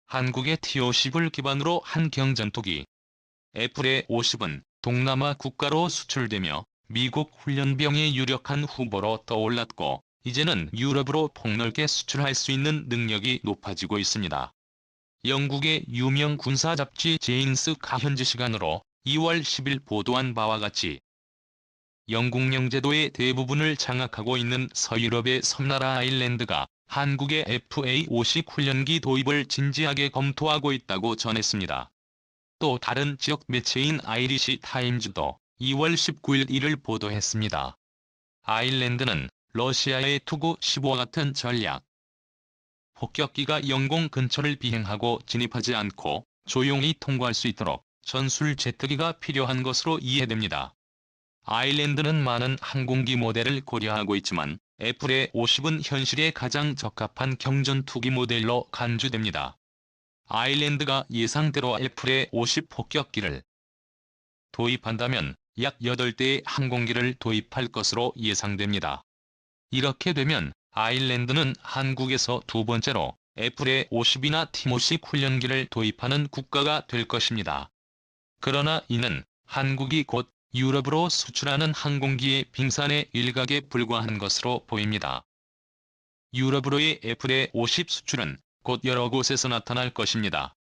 한국의 T-50을 기반으로 한 경전투기 F-50은 동남아 국가로 수출되며 미국 훈련병의 유력한 후보로 떠올랐고, 이제는 유럽으로 폭넓게 수출할 수 있는 능력이 높아지고 있습니다. 영국의 유명 군사 잡지 제인스가 현지 시간으로 2월 10일 보도한 바와 같이 영국 영제도의 대부분을 장악하고 있는 서유럽의 섬나라 아일랜드가 한국의 FA-50 훈련기 도입을 진지하게 검토하고 있다고 전했습니다. 또 다른 지역 매체인 아이리시 타임즈도 2월 19일 이를 보도했습니다. 아일랜드는 러시아의 투구-15와 같은 전략 폭격기가 영공 근처를 비행하고 진입하지 않고 조용히 통과할 수 있도록 전술 제트기가 필요한 것으로 이해됩니다. 아일랜드는 많은 항공기 모델을 고려하고 있지만 F-50은 현실에 가장 적합한 경전투기 모델로 간주됩니다. 아일랜드가 예상대로 F-50 폭격기를 도입한다면 약 8대의 항공기를 도입할 것으로 예상됩니다. 이렇게 되면 아일랜드는 한국에서 두 번째로 F-50이나 T-50 훈련기를 도입하는 국가가 될 것입니다. 그러나 이는 한국이 곧 유럽으로 수출하는 항공기의 빙산의 일각에 불과한 것으로 보입니다. 유럽으로의 F-50 수출은 곧 여러 곳에서 나타날 것입니다.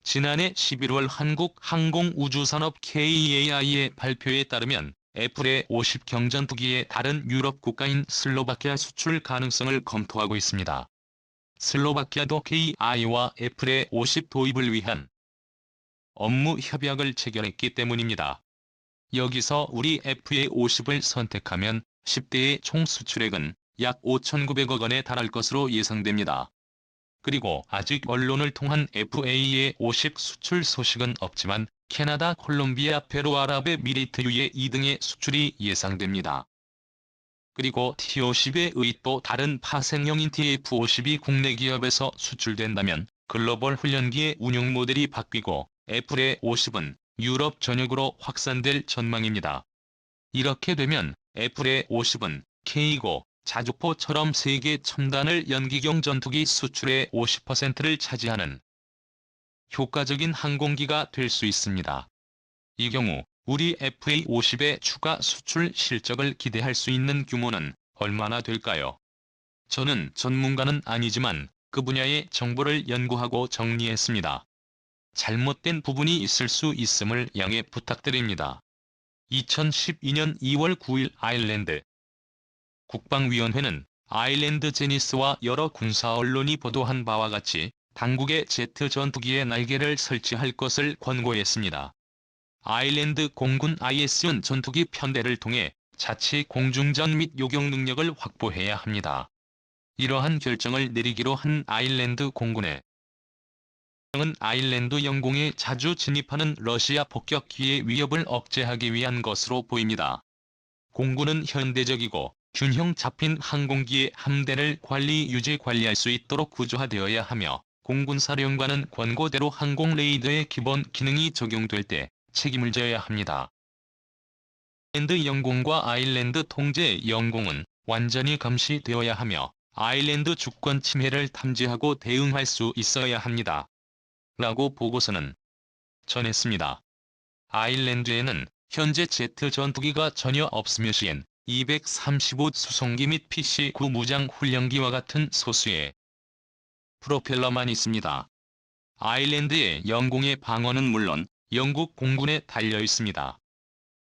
지난해 11월 한국항공우주산업 KAI의 발표에 따르면 F-50 경전투기의 다른 유럽 국가인 슬로바키아 수출 가능성을 검토하고 있습니다. 슬로바키아도 KAI와 F-50 도입을 위한 업무 협약을 체결했기 때문입니다. 여기서 우리 F-50을 선택하면 10대의 총 수출액은 약 5,900억 원에 달할 것으로 예상됩니다. 그리고 아직 언론을 통한 F-50 수출 소식은 없지만 캐나다, 콜롬비아, 페루, 아랍에미리트UAE 등의 수출이 예상됩니다. 그리고 T-50의 또 다른 파생형인 TF-50이 국내 기업에서 수출된다면 글로벌 훈련기의 운용 모델이 바뀌고 F-50은 유럽 전역으로 확산될 전망입니다. 이렇게 되면 F-50은 K고, 자주포처럼 세계 첨단을 연기경 전투기 수출의 50%를 차지하는 효과적인 항공기가 될 수 있습니다. 이 경우 우리 FA-50의 추가 수출 실적을 기대할 수 있는 규모는 얼마나 될까요? 저는 전문가는 아니지만 그 분야의 정보를 연구하고 정리했습니다. 잘못된 부분이 있을 수 있음을 양해 부탁드립니다. 2012년 2월 9일 아일랜드 국방위원회는 아일랜드 제니스와 여러 군사 언론이 보도한 바와 같이 당국의 제트 전투기에 날개를 설치할 것을 권고했습니다. 아일랜드 공군 IS은 전투기 편대를 통해 자치 공중전 및 요격 능력을 확보해야 합니다. 이러한 결정을 내리기로 한 아일랜드 공군의 은 아일랜드 영공에 자주 진입하는 러시아 폭격기의 위협을 억제하기 위한 것으로 보입니다. 공군은 현대적이고 균형 잡힌 항공기의 함대를 관리할 수 있도록 구조화되어야 하며, 공군사령관은 권고대로 항공 레이더의 기본 기능이 적용될 때 책임을 져야 합니다. 아일랜드 영공과 아일랜드 통제 영공은 완전히 감시되어야 하며 아일랜드 주권 침해를 탐지하고 대응할 수 있어야 합니다. 라고 보고서는 전했습니다. 아일랜드에는 현재 제트 전투기가 전혀 없으며 CN-235 수송기 및 PC-9 무장 훈련기와 같은 소수의 프로펠러만 있습니다. 아일랜드의 영공의 방어는 물론 영국 공군에 달려 있습니다.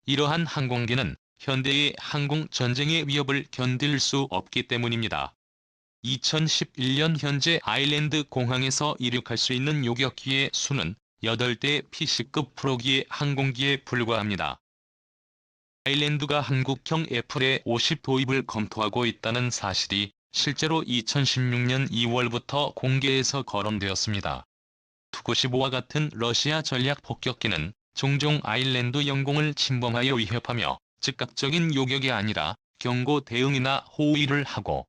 이러한 항공기는 현대의 항공 전쟁의 위협을 견딜 수 없기 때문입니다. 2011년 현재 아일랜드 공항에서 이륙할 수 있는 요격기의 수는 8대 PC급 프로기의 항공기에 불과합니다. 아일랜드가 한국형 F-50 도입을 검토하고 있다는 사실이 실제로 2016년 2월부터 공개에서 거론되었습니다. 투구-15와 같은 러시아 전략 폭격기는 종종 아일랜드 영공을 침범하여 위협하며 즉각적인 요격이 아니라 경고 대응이나 호위를 하고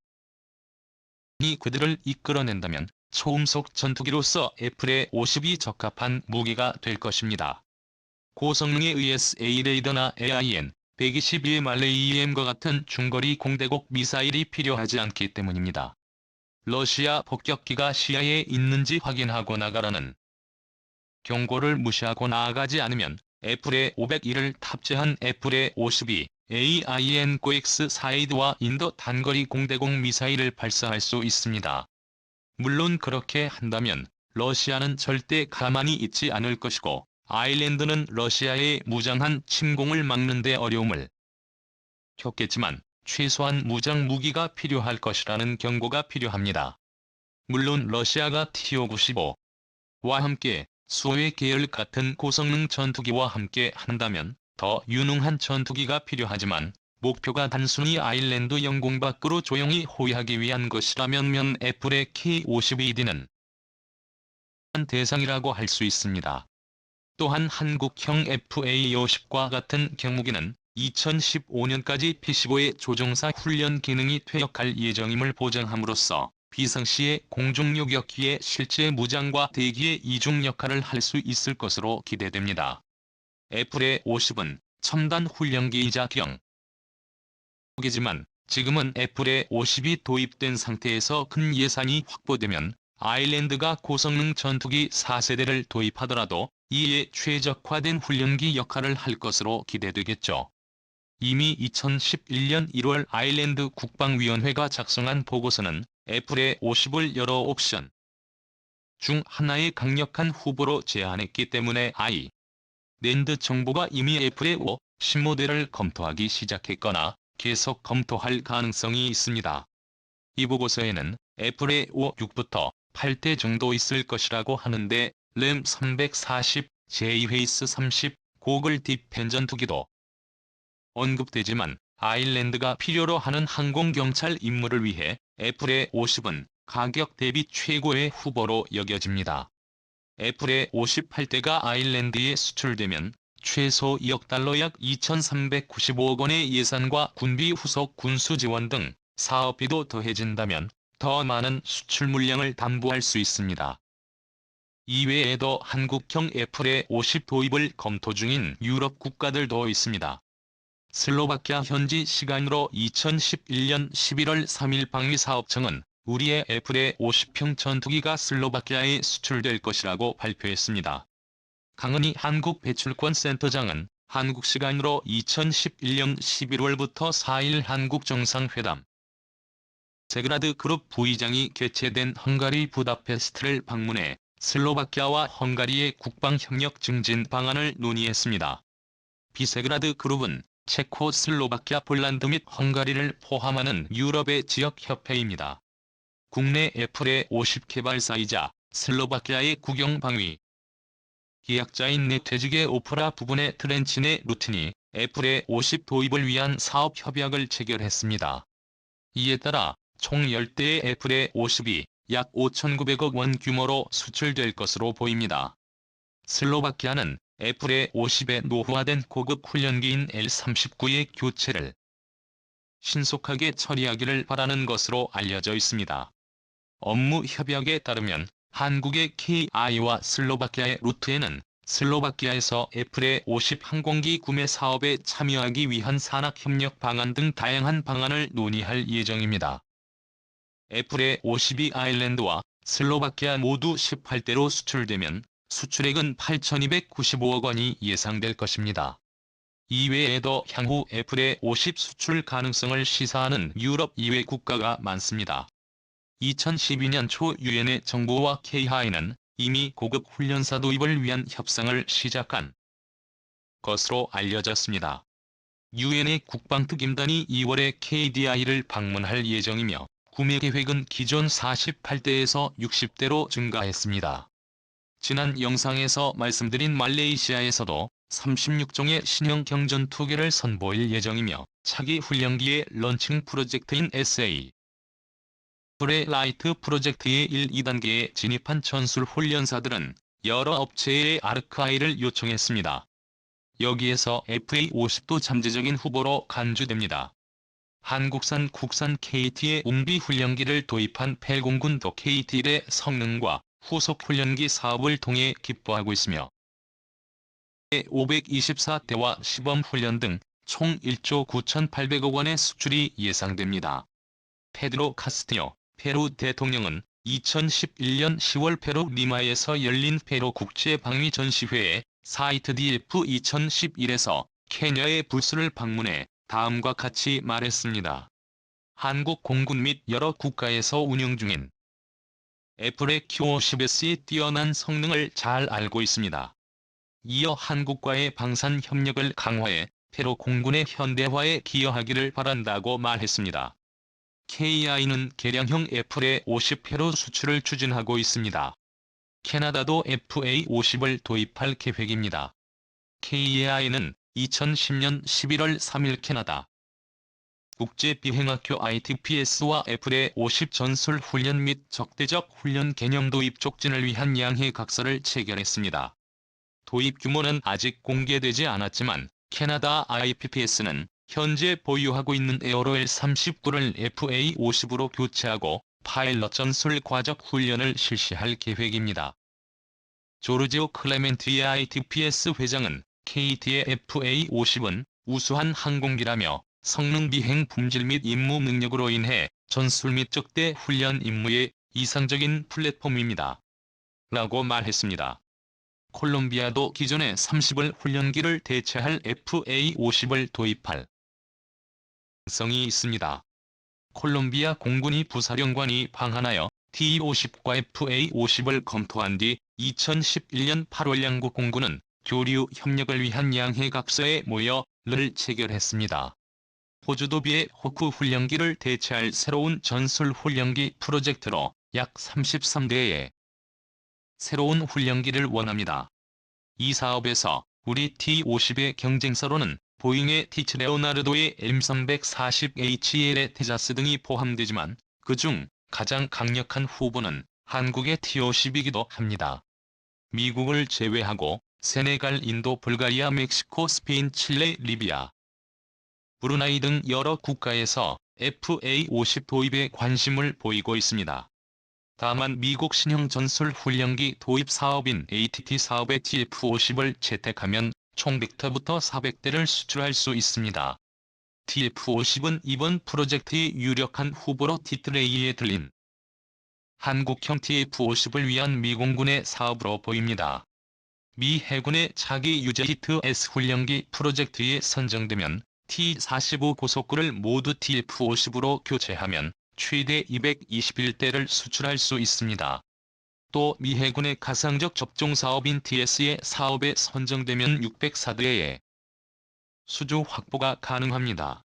이 그들을 이끌어낸다면 초음속 전투기로서 F-50이 적합한 무기가 될 것입니다. 고성능의 ESA 레이더나 AIN-122 말레이EM과 같은 중거리 공대공 미사일이 필요하지 않기 때문입니다. 러시아 폭격기가 시야에 있는지 확인하고 나가라는 경고를 무시하고 나아가지 않으면 애플의 501을 탑재한 애플의 52 AIN9X 사이드와 인도 단거리 공대공 미사일을 발사할 수 있습니다. 물론 그렇게 한다면 러시아는 절대 가만히 있지 않을 것이고 아일랜드는 러시아의 무장한 침공을 막는 데 어려움을 겪겠지만 최소한 무장 무기가 필요할 것이라는 경고가 필요합니다. 물론 러시아가 TO-95와 함께 수호의 계열 같은 고성능 전투기와 함께 한다면 더 유능한 전투기가 필요하지만 목표가 단순히 아일랜드 영공 밖으로 조용히 호위하기 위한 것이라면 애플의 K52D는 한 대상이라고 할 수 있습니다. 또한 한국형 FA-50과 같은 경무기는 2015년까지 PC5의 조종사 훈련 기능이 퇴역할 예정임을 보장함으로써 비상시에 공중요격기의 실제 무장과 대기의 이중 역할을 할 수 있을 것으로 기대됩니다. 애플의 50은 첨단 훈련기이자 경무기지만 지금은 애플의 50이 도입된 상태에서 큰 예산이 확보되면 아일랜드가 고성능 전투기 4세대를 도입하더라도 이에 최적화된 훈련기 역할을 할 것으로 기대되겠죠. 이미 2011년 1월 아일랜드 국방위원회가 작성한 보고서는 애플의 50을 여러 옵션 중 하나의 강력한 후보로 제안했기 때문에 아일랜드 정부가 이미 애플의 5, 10모델을 검토하기 시작했거나 계속 검토할 가능성이 있습니다. 이 보고서에는 애플의 5, 6부터 8대 정도 있을 것이라고 하는데 램 340, j-회이스 30, 고글 딥펜 전투기도 언급되지만 아일랜드가 필요로 하는 항공경찰 임무를 위해 애플의 50은 가격 대비 최고의 후보로 여겨집니다. 애플의 58대가 아일랜드에 수출되면 최소 2억 달러 약 2,395억 원의 예산과 군비 후속 군수 지원 등 사업비도 더해진다면 더 많은 수출 물량을 담보할 수 있습니다. 이외에도 한국형 애플의 50 도입을 검토 중인 유럽 국가들도 있습니다. 슬로바키아 현지 시간으로 2011년 11월 3일 방위사업청은 우리의 애플의 50형 전투기가 슬로바키아에 수출될 것이라고 발표했습니다. 강은희 한국배출권센터장은 한국 시간으로 2011년 11월부터 4일 한국 정상회담 세그라드 그룹 부의장이 개최된 헝가리 부다페스트를 방문해 슬로바키아와 헝가리의 국방협력 증진 방안을 논의했습니다. 비세그라드 그룹은 체코, 슬로바키아, 폴란드 및 헝가리를 포함하는 유럽의 지역협회입니다. 국내 애플의 50 개발사이자 슬로바키아의 국영방위 계약자인 네트직의 오프라 부분의 트렌치네 루틴이 애플의 50 도입을 위한 사업 협약을 체결했습니다. 이에 따라 총 10대의 애플의 50이 약 5,900억 원 규모로 수출될 것으로 보입니다. 슬로바키아는 애플의 50에 노후화된 고급 훈련기인 L-39의 교체를 신속하게 처리하기를 바라는 것으로 알려져 있습니다. 업무 협약에 따르면 한국의 KI와 슬로바키아의 루트에는 슬로바키아에서 애플의 50 항공기 구매 사업에 참여하기 위한 산학협력 방안 등 다양한 방안을 논의할 예정입니다. 애플의 52 아일랜드와 슬로바키아 모두 18대로 수출되면 수출액은 8,295억 원이 예상될 것입니다. 이외에도 향후 애플의 50 수출 가능성을 시사하는 유럽 이외 국가가 많습니다. 2012년 초 유엔의 정부와 KI는 이미 고급 훈련사 도입을 위한 협상을 시작한 것으로 알려졌습니다. 유엔의 국방특임단이 2월에 KDI를 방문할 예정이며 구매 계획은 기존 48대에서 60대로 증가했습니다. 지난 영상에서 말씀드린 말레이시아에서도 36종의 신형 경전투기를 선보일 예정이며 차기 훈련기의 런칭 프로젝트인 SA 불의 라이트 프로젝트의 1, 2단계에 진입한 전술 훈련사들은 여러 업체의 아르크아이를 요청했습니다. 여기에서 FA-50도 잠재적인 후보로 간주됩니다. 한국산 국산 KT의 웅비 훈련기를 도입한 펠공군도 KT의 성능과 후속 훈련기 사업을 통해 기뻐하고 있으며 524대와 시범훈련 등 총 1조 9,800억 원의 수출이 예상됩니다. 페드로 카스티뇨 페루 대통령은 2011년 10월 페루 리마에서 열린 페루 국제방위 전시회에 사이트 DF 2011에서 케냐의 부스를 방문해 다음과 같이 말했습니다. 한국 공군 및 여러 국가에서 운영 중인 애플의 Q50S의 뛰어난 성능을 잘 알고 있습니다. 이어 한국과의 방산 협력을 강화해 페루 공군의 현대화에 기여하기를 바란다고 말했습니다. KI는 개량형 FA50 페루 수출을 추진하고 있습니다. 캐나다도 FA50을 도입할 계획입니다. KI는 2010년 11월 3일 캐나다 국제비행학교 ITPS와 FA50 전술 훈련 및 적대적 훈련 개념 도입 촉진을 위한 양해 각서를 체결했습니다. 도입 규모는 아직 공개되지 않았지만 캐나다 IPPS는 현재 보유하고 있는 에어로엘 39를 FA50으로 교체하고 파일럿 전술 과적 훈련을 실시할 계획입니다. 조르지오 클레멘티의 ITPS 회장은 KT의 FA50은 우수한 항공기라며 성능 비행 품질 및 임무 능력으로 인해 전술 및 적대 훈련 임무에 이상적인 플랫폼입니다. 라고 말했습니다. 콜롬비아도 기존의 30을 훈련기를 대체할 FA50을 도입할 가능성이 있습니다. 콜롬비아 공군이 부사령관이 방한하여 T-50과 FA50을 검토한 뒤 2011년 8월 양국 공군은 교류 협력을 위한 양해각서에 모여를 체결했습니다. 호주도 비의 호크 훈련기를 대체할 새로운 전술 훈련기 프로젝트로 약 33대의 새로운 훈련기를 원합니다. 이 사업에서 우리 T-50의 경쟁사로는 보잉의 티치 레오나르도의 M340HL의 테자스 등이 포함되지만 그중 가장 강력한 후보는 한국의 T-50이기도 합니다. 미국을 제외하고 세네갈, 인도, 불가리아, 멕시코, 스페인, 칠레, 리비아, 브루나이 등 여러 국가에서 FA50 도입에 관심을 보이고 있습니다. 다만 미국 신형 전술 훈련기 도입 사업인 ATT 사업의 TF50을 채택하면 총 100대부터 400대를 수출할 수 있습니다. TF50은 이번 프로젝트의 유력한 후보로 티트레이에 들린 한국형 TF50을 위한 미공군의 사업으로 보입니다. 미 해군의 차기 유제 히트-S 훈련기 프로젝트에 선정되면 T-45 고속구를 모두 TF50으로 교체하면 최대 221대를 수출할 수 있습니다. 또 미 해군의 가상적 접종 사업인 TS의 사업에 선정되면 604대의 수주 확보가 가능합니다.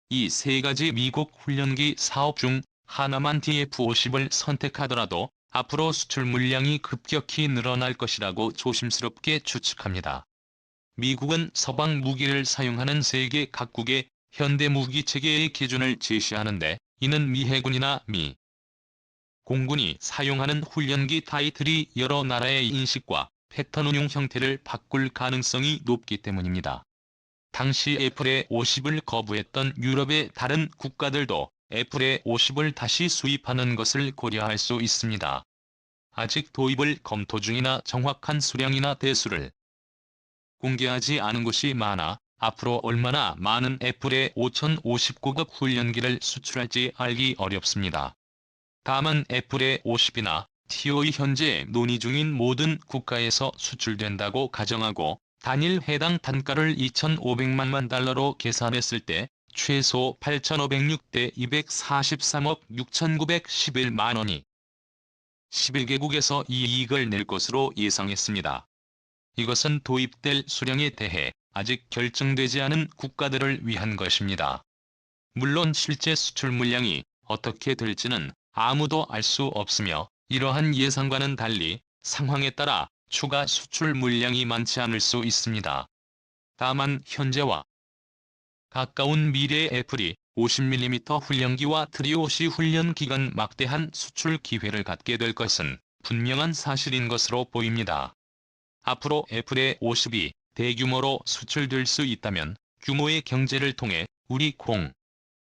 이 세 가지 미국 훈련기 사업 중 하나만 TF50을 선택하더라도 앞으로 수출 물량이 급격히 늘어날 것이라고 조심스럽게 추측합니다. 미국은 서방 무기를 사용하는 세계 각국의 현대 무기 체계의 기준을 제시하는데 이는 미 해군이나 미 공군이 사용하는 훈련기 타이틀이 여러 나라의 인식과 패턴 운용 형태를 바꿀 가능성이 높기 때문입니다. 당시 FA50을 거부했던 유럽의 다른 국가들도 FA50을 다시 수입하는 것을 고려할 수 있습니다. 아직 도입을 검토 중이나 정확한 수량이나 대수를 공개하지 않은 곳이 많아 앞으로 얼마나 많은 FA5050고급 훈련기를 수출할지 알기 어렵습니다. 다만 FA50이나 TO의 현재 논의 중인 모든 국가에서 수출된다고 가정하고 단일 해당 단가를 2,500만 달러로 계산했을 때 최소 8,506대 243억 6,911만 원이 11개국에서 이익을 낼 것으로 예상했습니다. 이것은 도입될 수량에 대해 아직 결정되지 않은 국가들을 위한 것입니다. 물론 실제 수출 물량이 어떻게 될지는 아무도 알 수 없으며 이러한 예상과는 달리 상황에 따라 추가 수출 물량이 많지 않을 수 있습니다. 다만 현재와 가까운 미래의 애플이 50mm 훈련기와 트리오시 훈련 기간 막대한 수출 기회를 갖게 될 것은 분명한 사실인 것으로 보입니다. 앞으로 애플의 50이 대규모로 수출될 수 있다면 규모의 경제를 통해 우리 공